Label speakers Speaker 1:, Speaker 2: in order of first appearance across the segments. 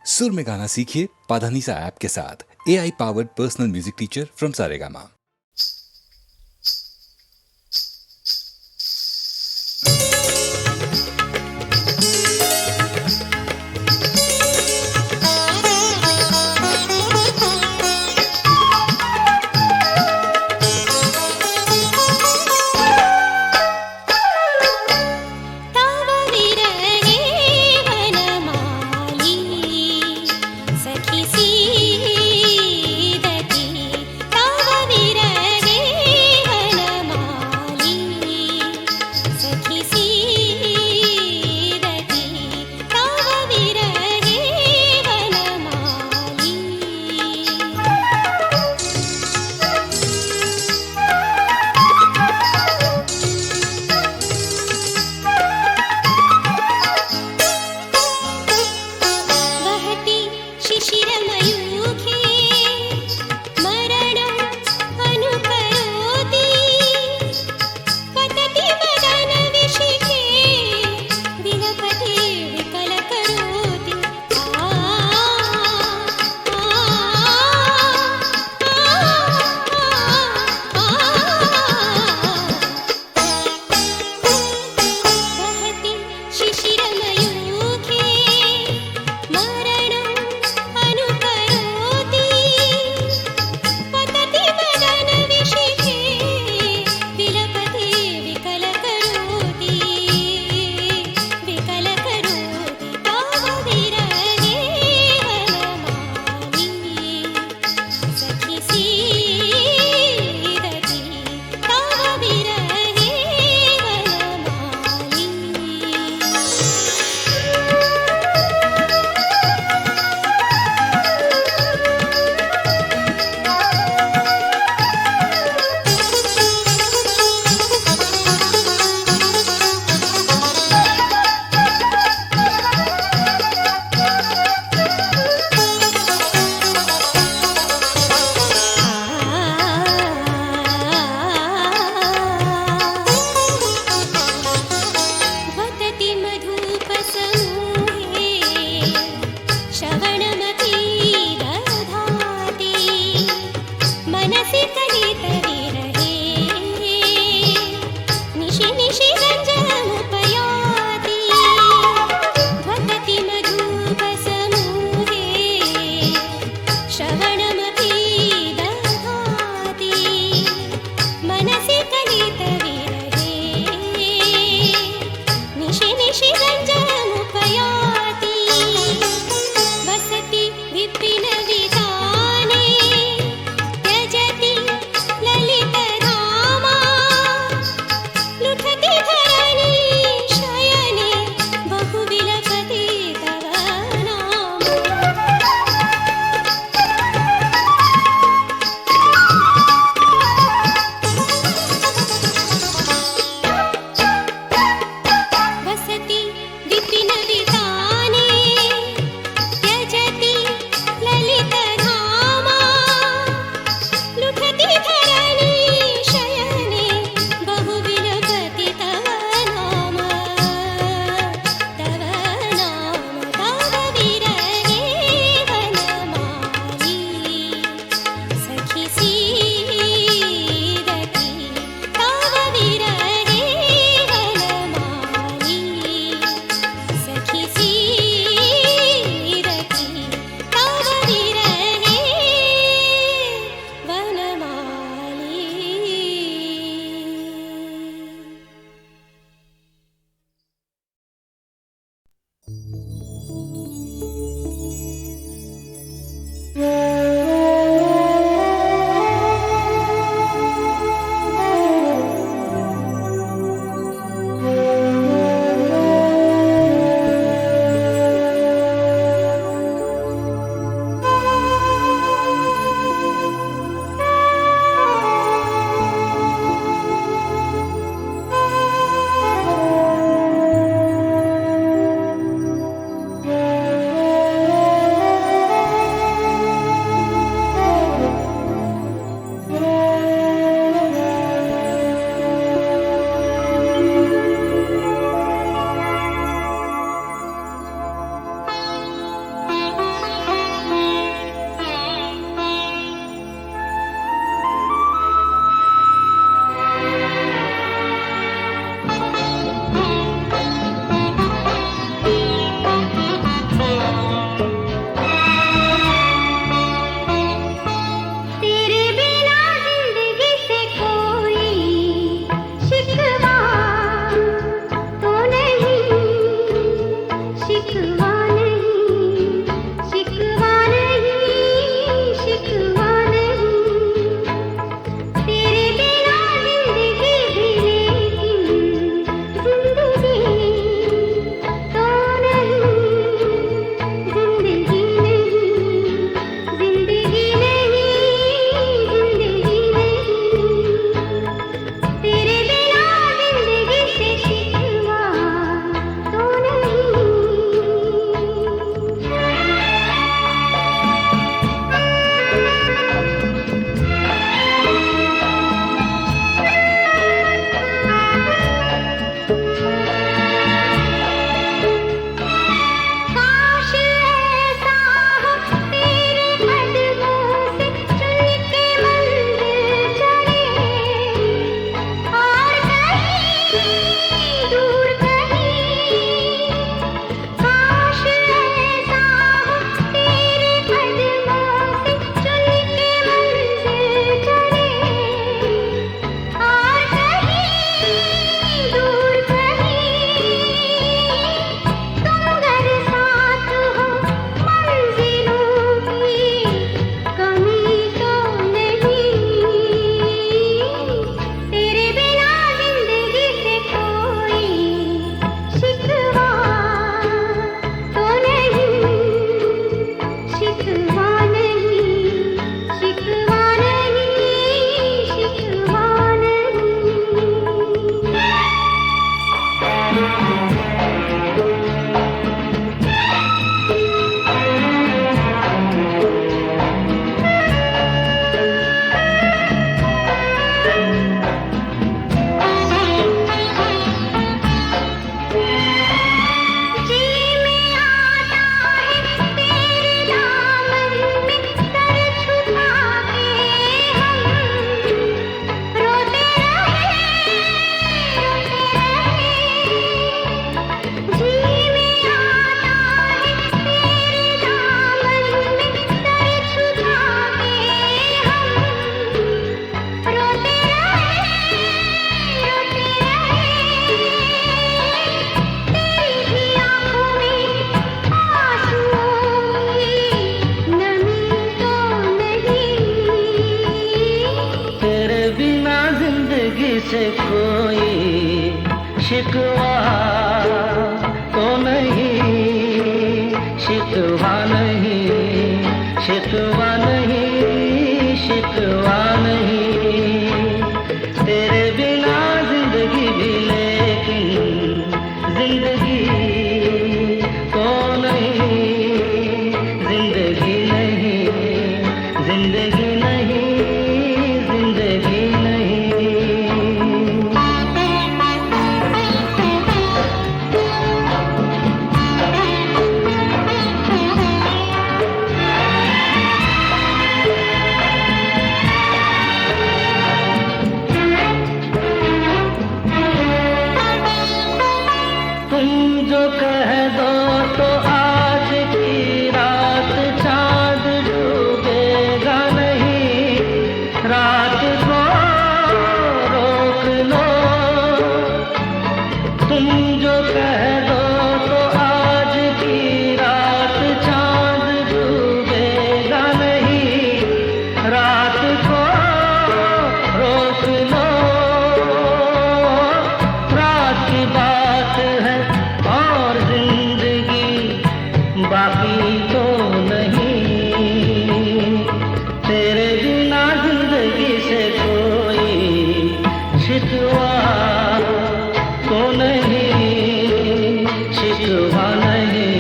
Speaker 1: सुर में गाना सीखिए पाधानीसा ऐप के साथ। AI powered personal music teacher from Saregama.
Speaker 2: शिशिरमयूखे मरणम् अनुकरोति। से कोई शिकवा तो नहीं, शिकवा नहीं, शिकवा नहीं, शिकवा नहीं। तेरे बिना जिंदगी भी लेकिन जिंदगी तो नहीं, जिंदगी नहीं, जिंदगी नहीं, जिंदगी नहीं। तुम जो कह दो तो आज की रात चांद डूबेगा नहीं, रात को रोक लो। तुम जो कह दो तो आज की रात चांद डूबेगा नहीं, रात को रोक लो। रात की बात है और जिंदगी बाकी तो नहीं। तेरे बिना जिंदगी से कोई शिकवा तो नहीं, शिकवा नहीं,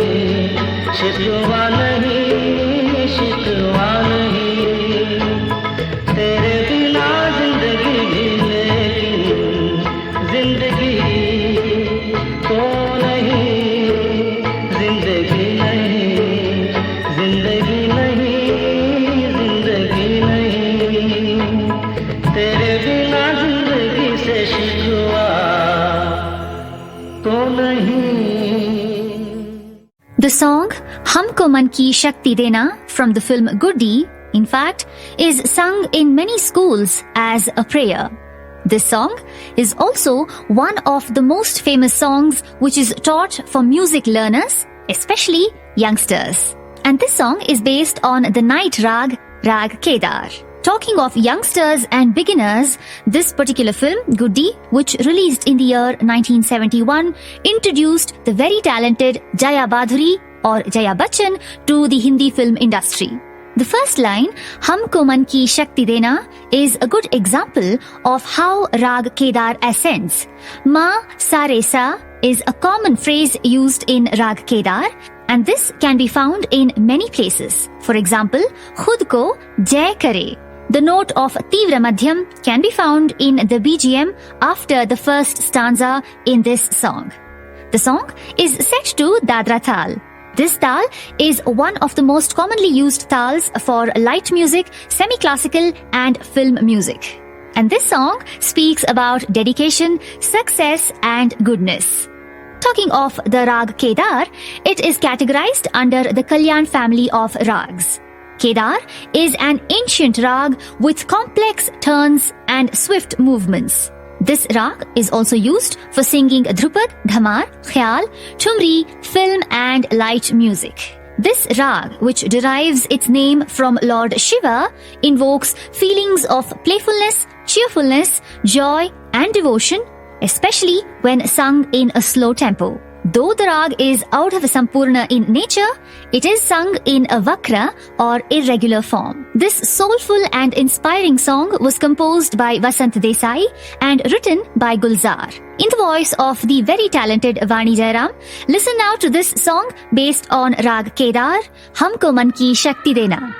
Speaker 2: शिकवा नहीं, शिकवा नहीं। तेरे बिना जिंदगी भी लेकिन जिंदगी तो नहीं, जिंदगी नहीं, जिंदगी नहीं, जिंदगी नहीं। तेरे बिना जिंदगी से शिकवा तो नहीं।
Speaker 3: The song Humko Man Ki Shakti Dena from the film Goody, in fact, is sung in many schools as a prayer. This song is also one of the most famous songs which is taught for music learners, especially youngsters. And this song is based on the night rag, Rag Kedar. Talking of youngsters and beginners, this particular film, Goody, which released in the year 1971, introduced the very talented Jaya Badhuri or Jaya Bachchan to the Hindi film industry. The first line, Humko Man Ki Shakti Dena, is a good example of how Rag Kedar ascends. Ma Sa Re Sa is a common phrase used in Rag Kedar, and this can be found in many places. For example, Khud Ko Jai Kare. The note of Tivra Madhyam can be found in the BGM after the first stanza in this song. The song is set to Dadra Tal. This tal is one of the most commonly used tals for light music, semi-classical and film music. And this song speaks about dedication, success and goodness. Talking of the Rag Kedar, it is categorized under the Kalyan family of rags. Kedar is an ancient rag with complex turns and swift movements. This rag is also used for singing Dhrupad, Dhamar, Khyal, Thumri, film and light music. This rag, which derives its name from Lord Shiva, invokes feelings of playfulness, cheerfulness, joy and devotion, especially when sung in a slow tempo. Though the rag is out of Sampurna in nature, it is sung in a vakra or irregular form. This soulful and inspiring song was composed by Vasant Desai and written by Gulzar. In the voice of the very talented Vani Jairam, listen now to this song based on Rag Kedar, Humko Man Ki Shakti Dena.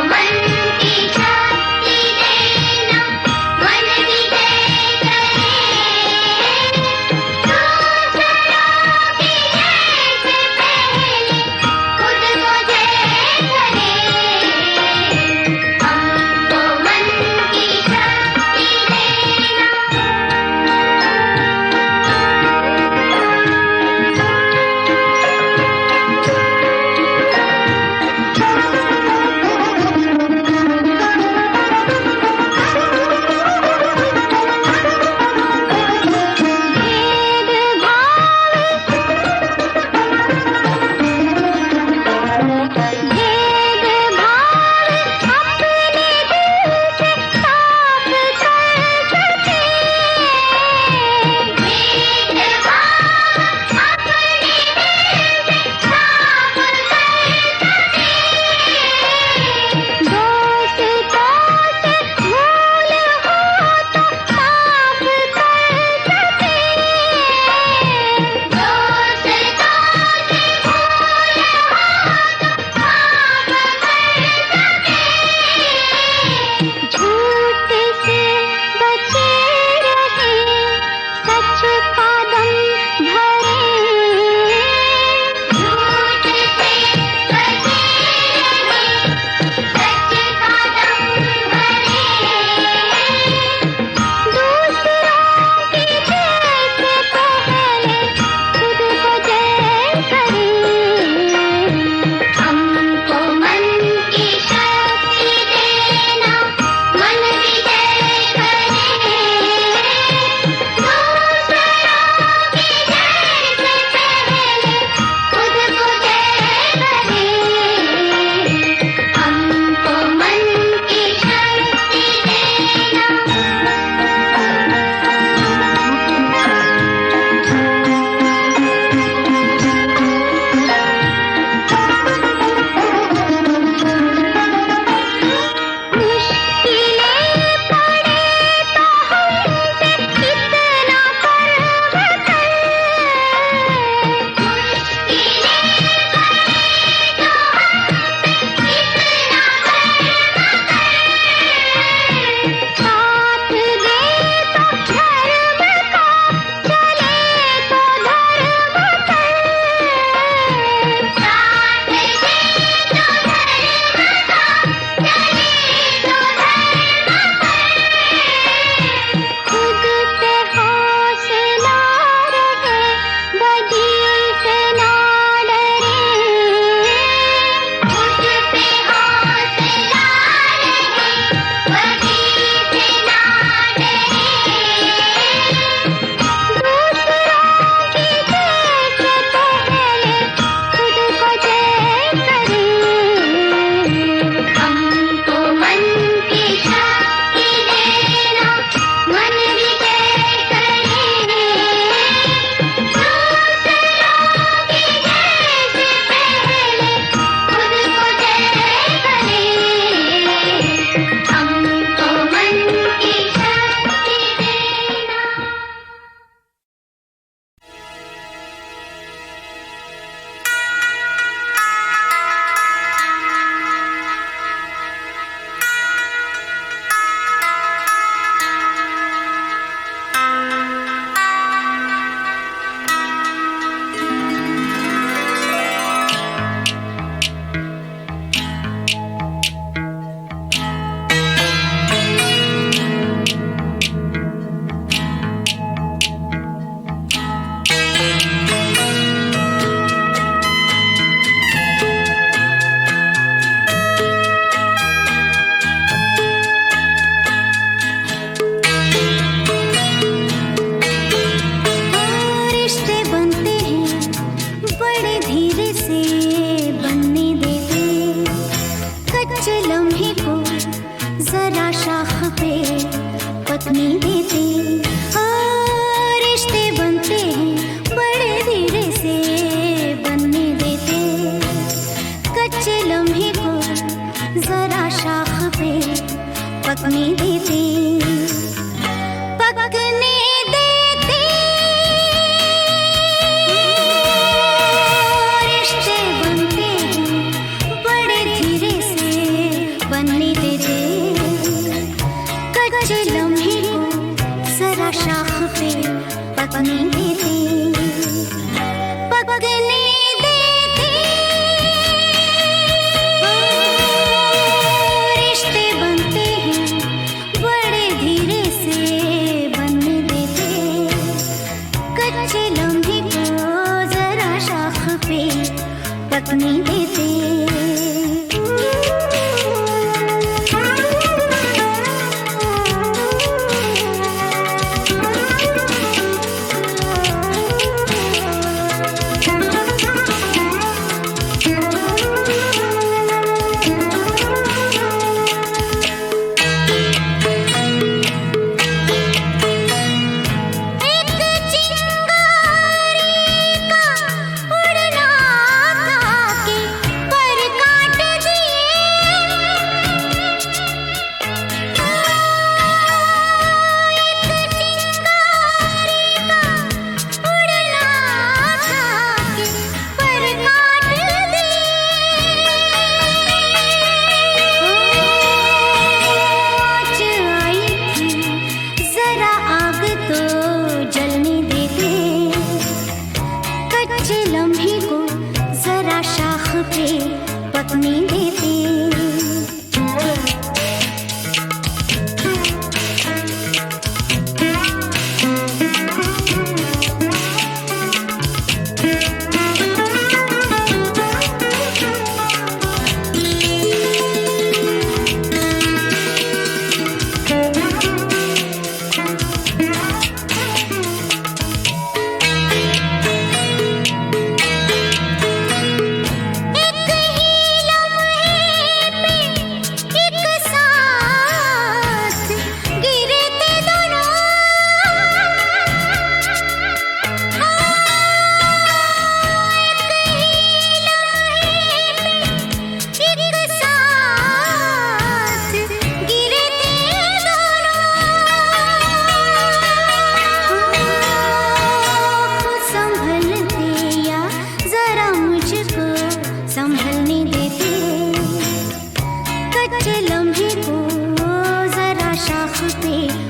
Speaker 4: मन की शक्ति देना, मन की जय करे। जरा शाख पे पकने देते, पकने देते। रिश्ते बनते हैं बड़े धीरे से बनने देते, कच्चे लम्हे को जरा शाख पे पकने देते।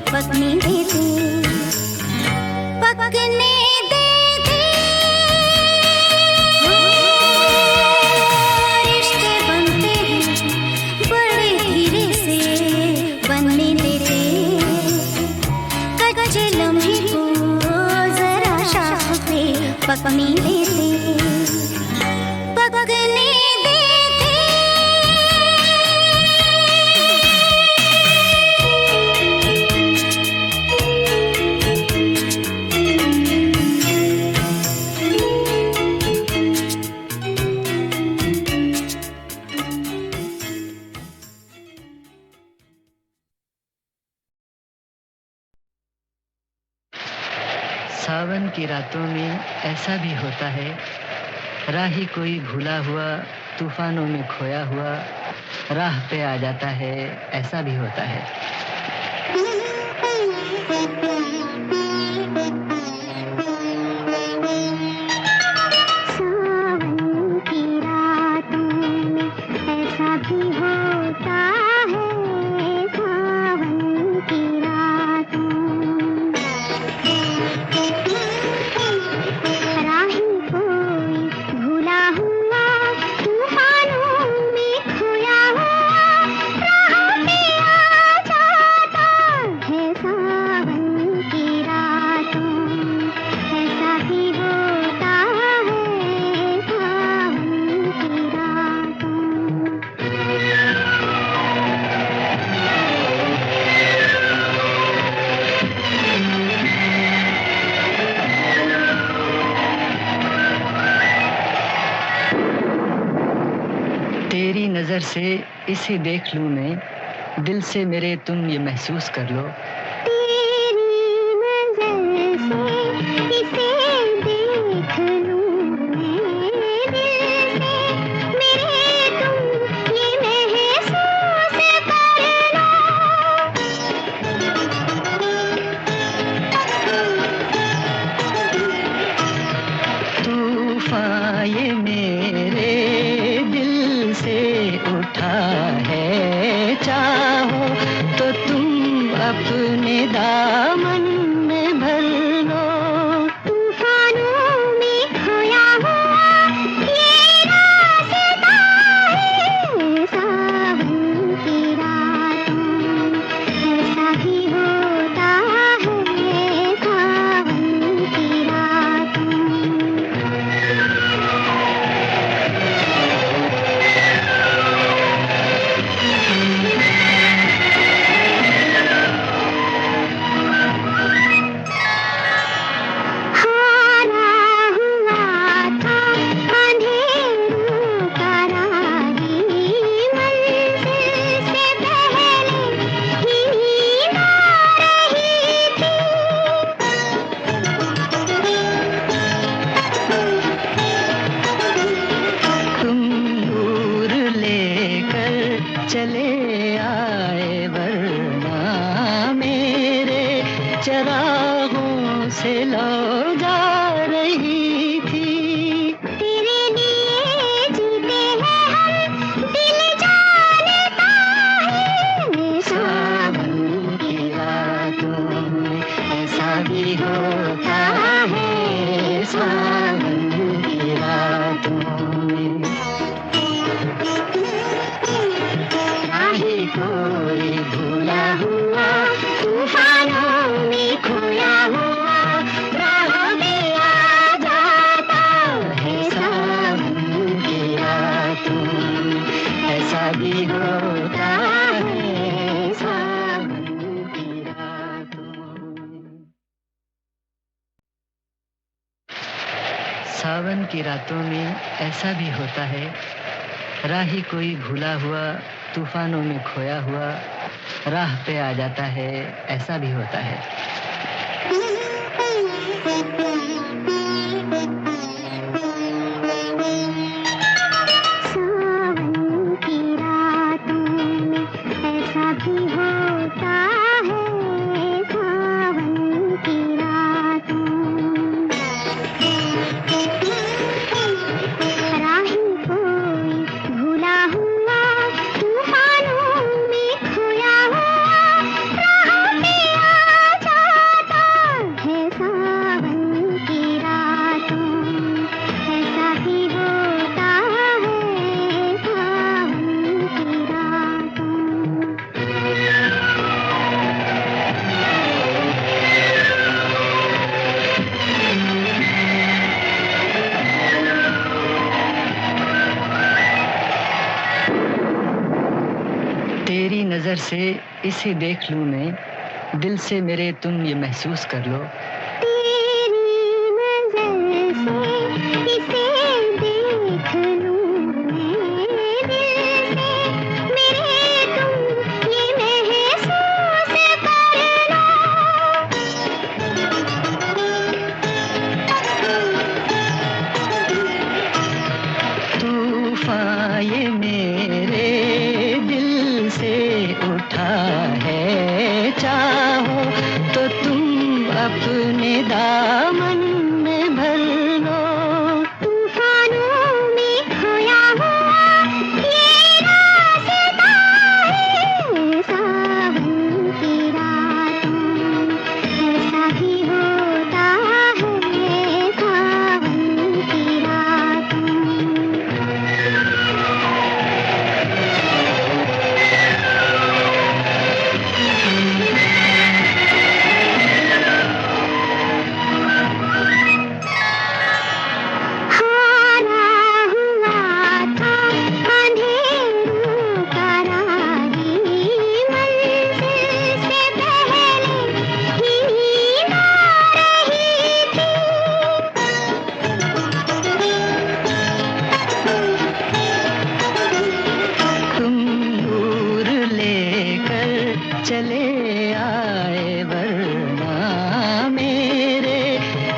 Speaker 4: पकने देते, पकने देते। रिश्ते बनते हैं बड़े धीरे से बनने देते, कच्चे लम्हे को जरा शाख पे पकने देते, पकने देते।
Speaker 5: सावन की रातों में ऐसा भी होता है, राही कोई भूला हुआ तूफानों में खोया हुआ राह पे आ जाता है, ऐसा भी होता है।
Speaker 4: सावन की रातों में ऐसा भी होता है, सावन की रातों राही कोई भूला हुआ तूफानों में खोया हुआ राह पे आ जाता है। सावन की रातों ऐसा भी होता है, सावन की रातों।
Speaker 5: तेरी नजर से इसे देख लूं मैं, दिल से मेरे तुम ये महसूस कर लो।
Speaker 4: तेरी नजर से इसे देख लूं मैं, दिल से मेरे तुम ये महसूस कर लो।
Speaker 5: तूफान ये मेरे दिल से उठा है, चाहो तो तुम अपने दामन चरागों से लौ जा रही थी।
Speaker 4: तेरे लिए जीते हैं हम, दिल जानता है।
Speaker 5: सावन की रातों में ऐसा भी होता है, सावन की रातों में। राही कोई भूला हुआ तूफानों में खोया हुआ, राह में आ जाता है सावन की रातों में। ऐसा भी होता है सावन की रातों में। सावन की रातों में ऐसा भी होता है, राही कोई भूला हुआ तूफानों में खोया हुआ, राह पे आ जाता है, ऐसा भी होता है।
Speaker 4: सावन की रातों में ऐसा भी होता है, सावन की रातों में। राही कोई भूला हुआ तूफानों में खोया हुआ, राह पे आ जाता है सावन की रातों में। ऐसा भी होता है सावन की रातों में।
Speaker 5: तेरी नजर से इसे देख लूं मैं, दिल से मेरे तुम ये महसूस कर लो।
Speaker 4: तेरी नज़र से इसे देख लूं मैं, दिल से मेरे तुम ये महसूस कर लो।
Speaker 5: तूफान ये मेरे दिल से उठा है, चाहो तो तुम अपने दामन में भर लो।
Speaker 4: तूफानों में खोया हुआ ये रास्ता है सावन की रातों में। ऐसा भी होता है सावन की रातों में। हारा हुआ था अंधेरों का राही, मंजिल से पहले ही नींद आ रही
Speaker 5: तुम दूर लेकर चले आए, वरना मेरे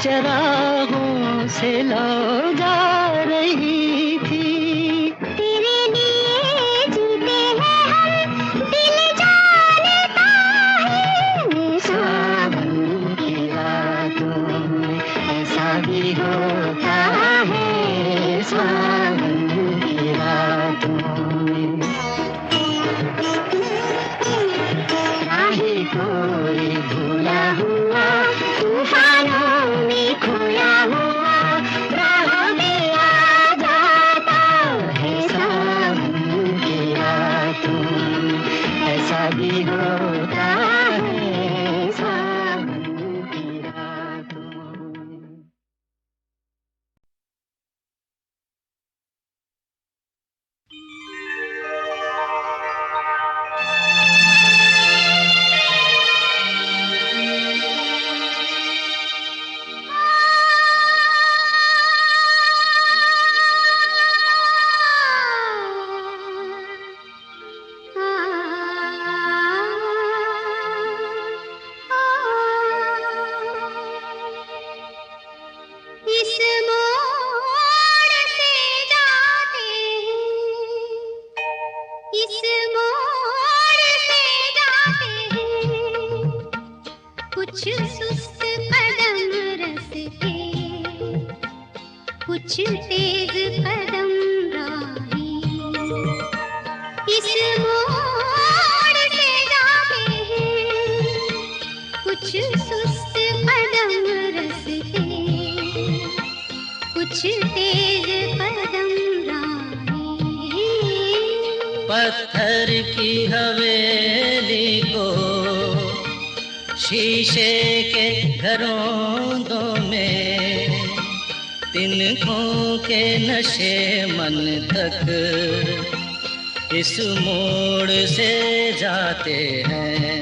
Speaker 5: चरागों से लौ जा रही थी।
Speaker 4: तेरे लिए जीते हैं हम, दिल जानता है।
Speaker 5: सावन की रातों में ऐसा भी होता है, सावन की रातों में। राही कोई भूला हुआ तूफानों में खोया हुआ, राह में
Speaker 4: सुस्त कदम रस्ते, कुछ तेज कदम राही, इस मोड़ से जाते हैं। कुछ सुस्त कदम रस्ते, कुछ तेज कदम राही।
Speaker 2: पत्थर की हवेली को शीशे के घरों में, तिनकों के नशे मन तक इस मोड़ से जाते हैं।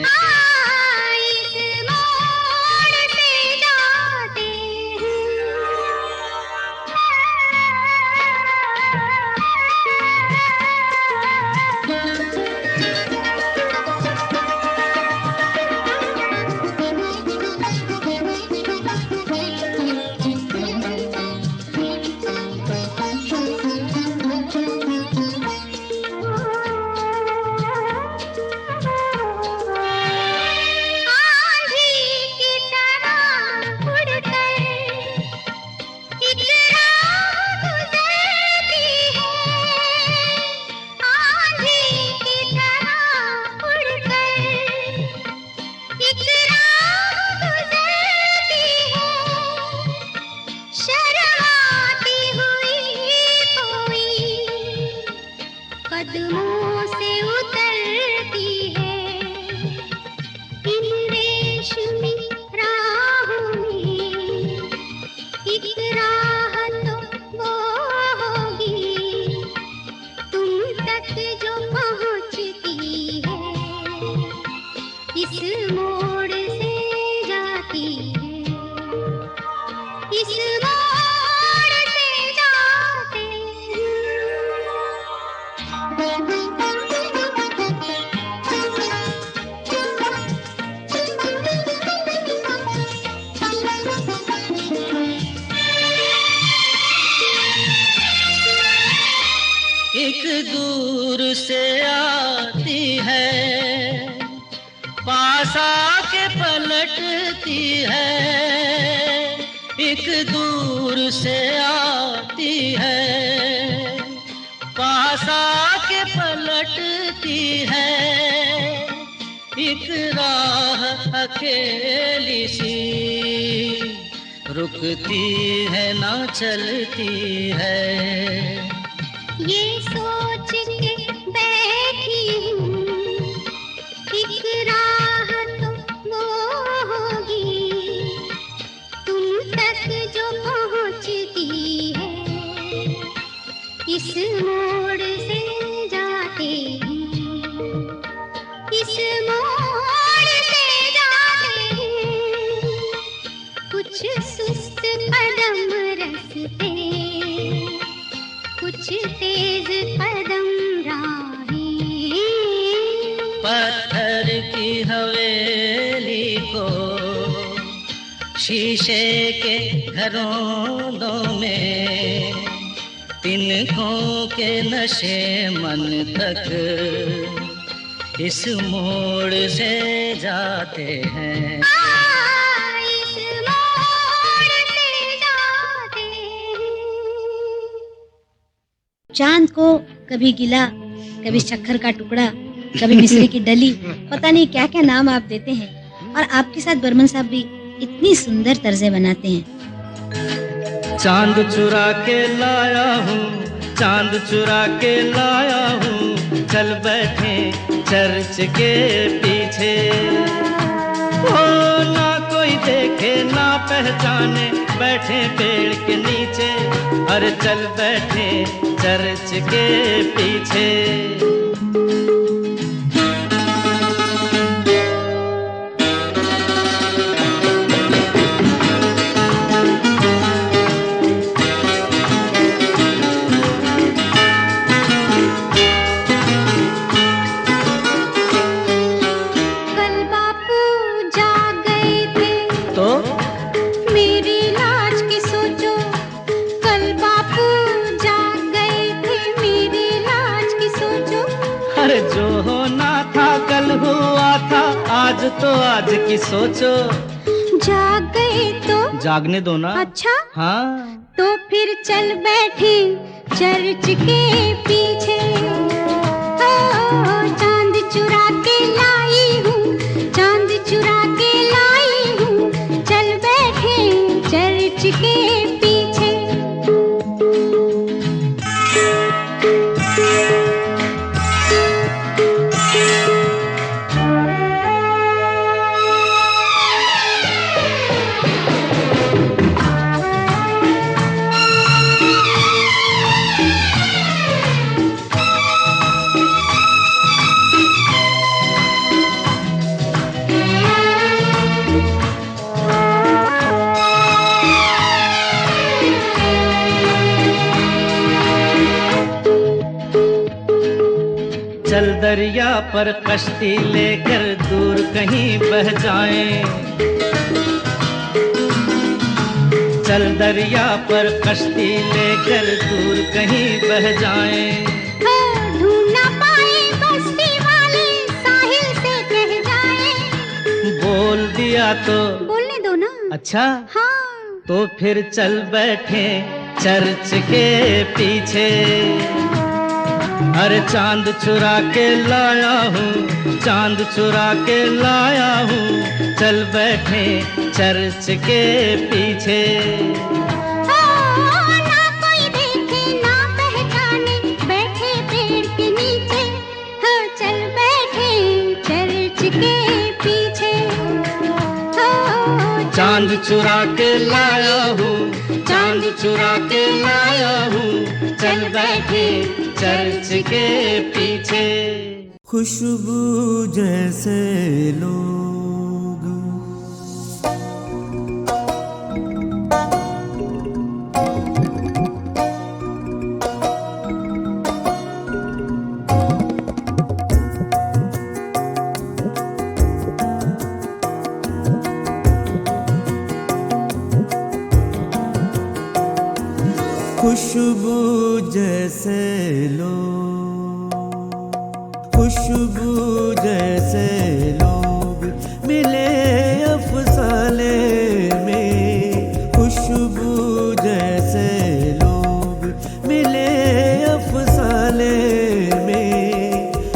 Speaker 4: इस मोड़ से जाते कदमों से उतरती है, इन रेशमी राहों में एक राह तो वो होगी, तुम तक जो पहुंचती है, इस मोड़ से जाती है, इस मोड़ से जाते हैं।
Speaker 2: एक दूर से आती है, पास आके पलटती है। एक दूर से आती है, पास आके पलटती है। एक राह अकेली सी रुकती है ना चलती है।
Speaker 4: ये सोच के बैठी हूँ, एक राह तो वो होगी, तुम तक जो पहुँचती है, इस मोड़ से जाते हैं, इस मोड़ से जाते हैं। कुछ सुस्त कदम रस्ते, कुछ तेज कदम राही।
Speaker 2: पत्थर की हवेली को शीशे के घरों में, तिनकों के नशे मन तक इस मोड़ से जाते हैं।
Speaker 4: इस मोड़ से जाते हैं।
Speaker 6: चांद को कभी गिला, कभी शक्कर का टुकड़ा, कभी मिश्री की डली, पता नहीं क्या क्या नाम आप देते हैं। और आपके साथ बर्मन साहब भी इतनी सुंदर तर्जें बनाते हैं।
Speaker 2: चांद चुरा के लाया हूँ, चांद चुरा के लाया हूँ, चल बैठे चर्च के पीछे। ओ ना कोई देखे ना पहचाने, बैठे पेड़ के नीचे, अरे चल बैठे चर्च के पीछे।
Speaker 6: जो होना था कल हुआ था, आज तो आज की सोचो।
Speaker 4: जाग गए तो
Speaker 5: जागने दो ना।
Speaker 4: अच्छा
Speaker 5: हाँ
Speaker 4: तो फिर चल बैठे चर्च के पीछे। ओ, चांद चुरा के लाई हूँ, चांद चुरा के लाई हूँ, चल बैठे चर्च के पीछे।
Speaker 2: चल दरिया पर कश्ती लेकर दूर कहीं बह जाएं। चल दरिया पर कश्ती लेकर दूर कहीं बह जाएं।
Speaker 4: ढूंढ ना पाए बस्ती वाले साहिल से कह जाए।
Speaker 2: बोल दिया तो
Speaker 4: बोलने दो ना।
Speaker 2: अच्छा
Speaker 4: हाँ
Speaker 2: तो फिर चल बैठे चर्च के पीछे। अरे चांद चुरा के लाया हूँ, चांद चुरा के लाया हूँ, चल बैठे चर्च के पीछे।
Speaker 4: ना कोई देखे ना पहचाने बैठे पेड़ के नीचे। हो चल बैठे चर्च के पीछे। हो
Speaker 2: चांद चुरा के लाया हूँ, चांद चुरा के लाया हूँ, चल बैठे चर्च के पीछे।
Speaker 7: खुशबू जैसे लोग खुशबू जैसे लोग, खुशबू जैसे लोग मिले अफसाने में। खुशबू जैसे लोग मिले अफसाने में।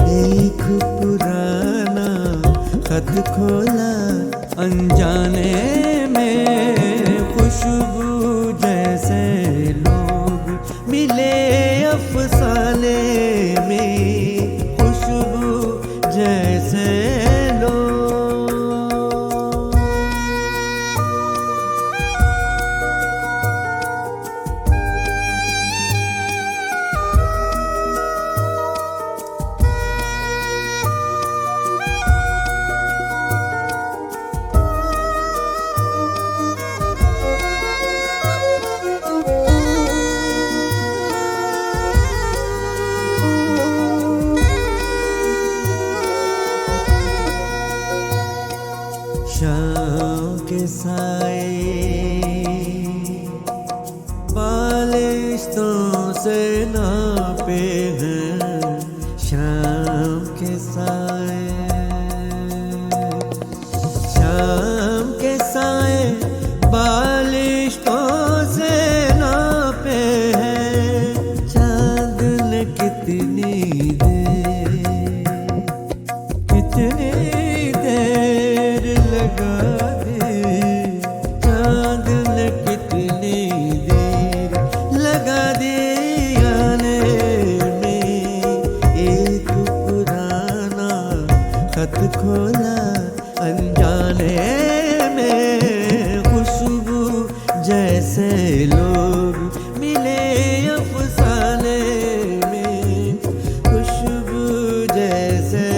Speaker 7: एक पुराना खत खोला अनजाने में। खुशबू जैसे लोग मिले अफसाने में। खुशबू जैसे लोग। शाम के साए बालिश्तों से नापे हैं। शाम के साए, शाम के साए बालिश्तों से नापे हैं। चांद ने कितनी देर, कितनी देर लगा दी। चांद ने कितनी देर लगा दी आने में। एक पुराना खत खोला अनजाने में। खुशबू जैसे लोग मिले अफसाने में। खुशबू जैसे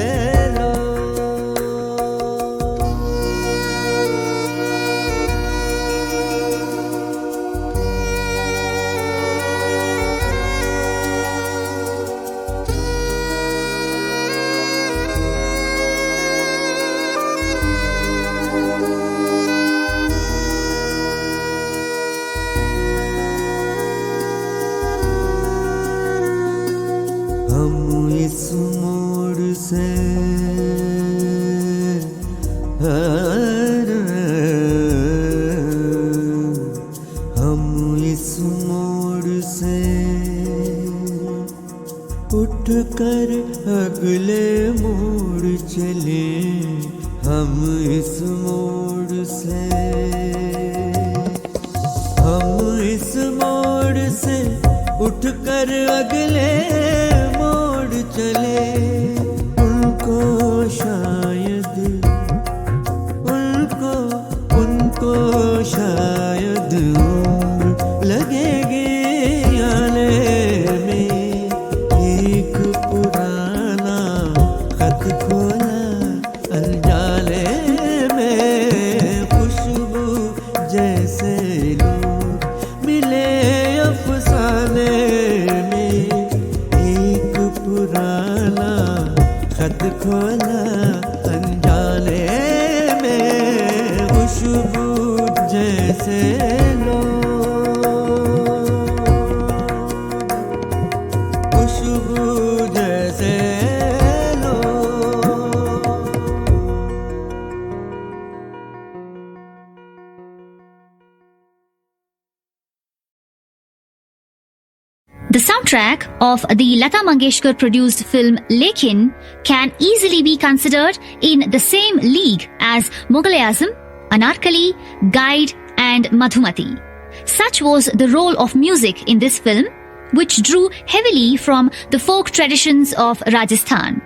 Speaker 7: पर अगले मोड़ चले, उनको शायद उनको शायद उम्र लगेगी आने में। एक पुराना खत खोला अनजाने में, खुशबू जैसे लोग मिले अफसाने में। एक पुराना खत खोला अनजाने में, खुशबू जैसे लोग, खुशबू जैसे लोग।
Speaker 3: The soundtrack of the Lata Mangeshkar produced film Lekin can easily be considered in the same league as Mughal-e-Azam, Anarkali, Guide and Madhumati. Such was the role of music in this film, which drew heavily from the folk traditions of Rajasthan.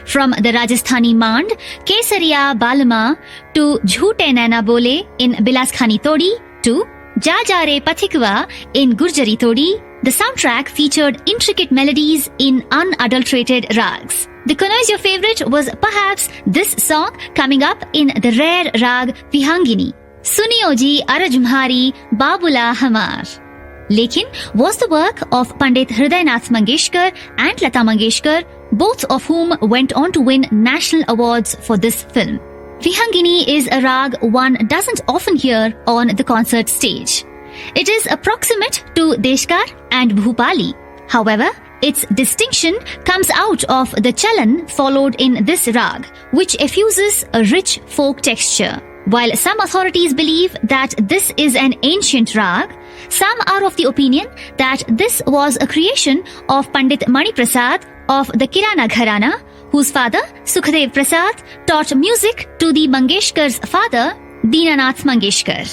Speaker 3: From the Rajasthani Mand, Kesariya Balama to Jhoote Naina Bole in Bilas Khani Todi to Ja Ja Re Pathikwa in Gurjari Todi, the soundtrack featured intricate melodies in unadulterated rags. The Kanoj your favorite was perhaps this song coming up in the rare rag Vihangini. Suniyoji Arajumhari Babula Hamar. Lekin was the work of Pandit Hridaynath Mangeshkar and Lata Mangeshkar, both of whom went on to win national awards for this film. Vihangini is a rag one doesn't often hear on the concert stage. It is approximate to Deshkar and Bhupali. However, its distinction comes out of the chalan followed in this rag, which effuses a rich folk texture. While some authorities believe that this is an ancient rag, some are of the opinion that this was a creation of Pandit Mani Prasad of the Kirana Gharana, whose father, Sukhdev Prasad, taught music to the Mangeshkar's father, Dinanath Mangeshkar.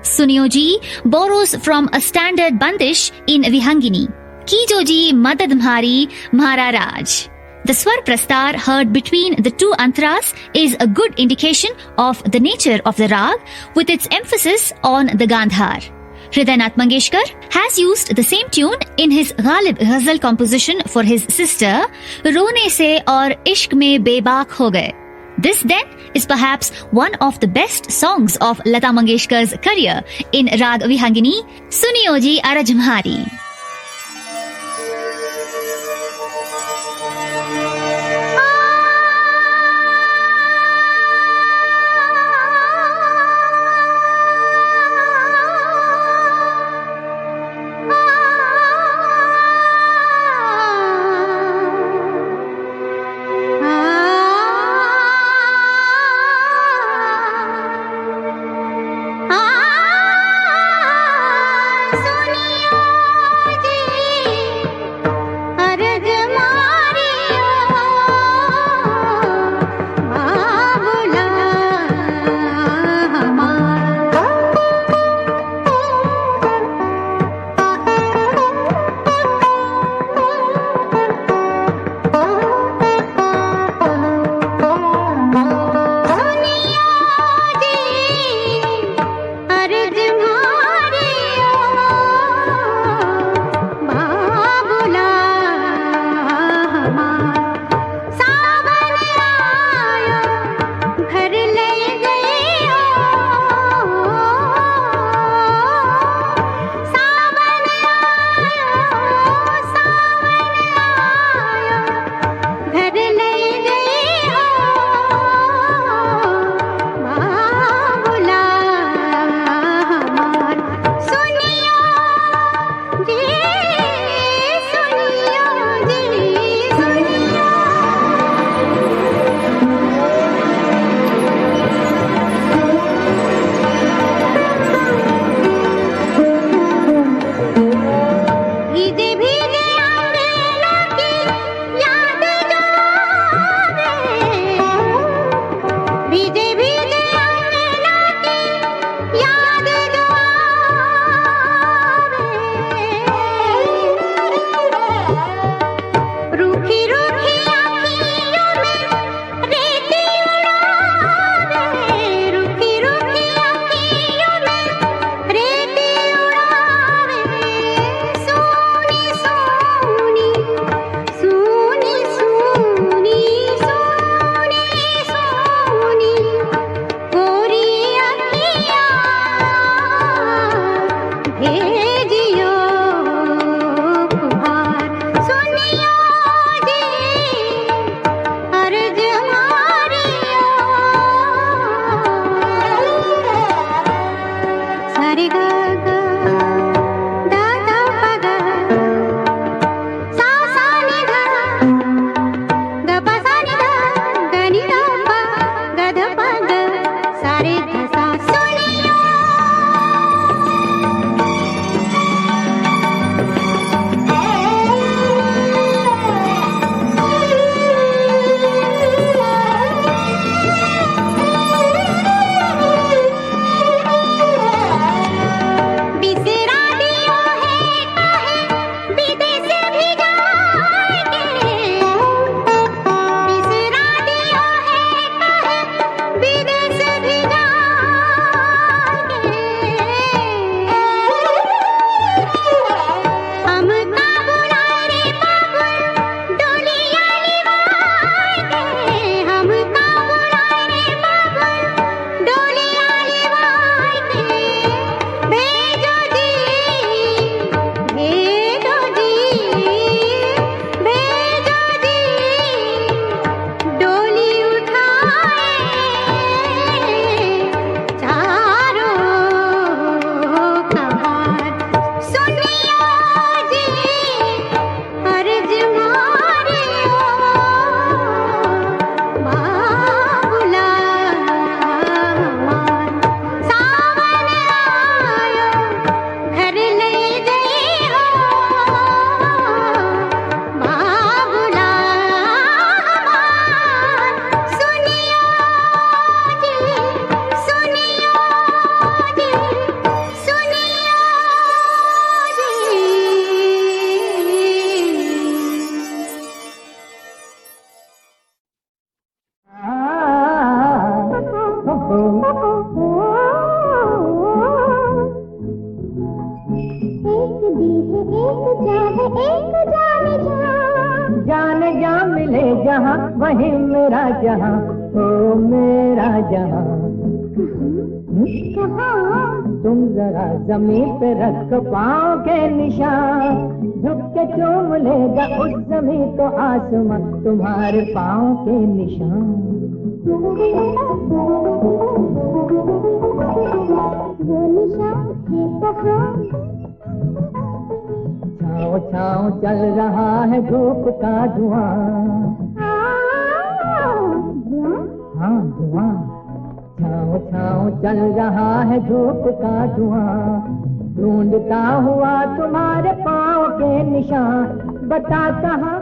Speaker 3: Sunioji borrows from a standard bandish in Vihangini, Kijoji Madadmhari Maharaj. The Swar Prastar heard between the two antras is a good indication of the nature of the rag, with its emphasis on the Gandhar. Hridaynath Mangeshkar has used the same tune in his Ghalib Ghazal composition for his sister, Rone Se aur Ishq Mein Bebak Ho Gaye. This then is perhaps one of the best songs of Lata Mangeshkar's career in Rag Vihangini, Suniyoji Arajumhari.
Speaker 4: Sonia सारे गा गा दा दा पा गा सा सा नि धा ग पा सा नि धा ग नि धा पा ग ध पा ग सारे ध सा सुनियो बिसरा दियो है काहे विदेश भी जाएंगे बिसरा दियो है काहे विदेश भी जाएंगे हमका बुलाए रे बाबुल डोलिया लिवाएंगे हमका बुलाए रे बाबुल डोलिया लिवाएंगे भेजो जी भेजो जी भेजो जी डोली उठाए चारों कहार सुनियो जी अर्ज मारियो बाबुला सावन आयो घर ले गई हो बाबुला सुनियो जी सुनियो जी सुनियो
Speaker 5: जाने जा मिले जहाँ वही मेरा जहाँ ओ मेरा जहाँ तुम जरा जमीन पे रख पाँव के निशान झुक के चूम लेगा उस जमीन को आसमां तुम्हारे पाँव के निशान
Speaker 4: वो निशान है कहाँ
Speaker 5: छाँव छाँव चल रहा है धूप का धुआं हाँ धुआं छाँव छाँव चल रहा है धूप का धुआं ढूंढता हुआ तुम्हारे पाँव के निशान बता कहाँ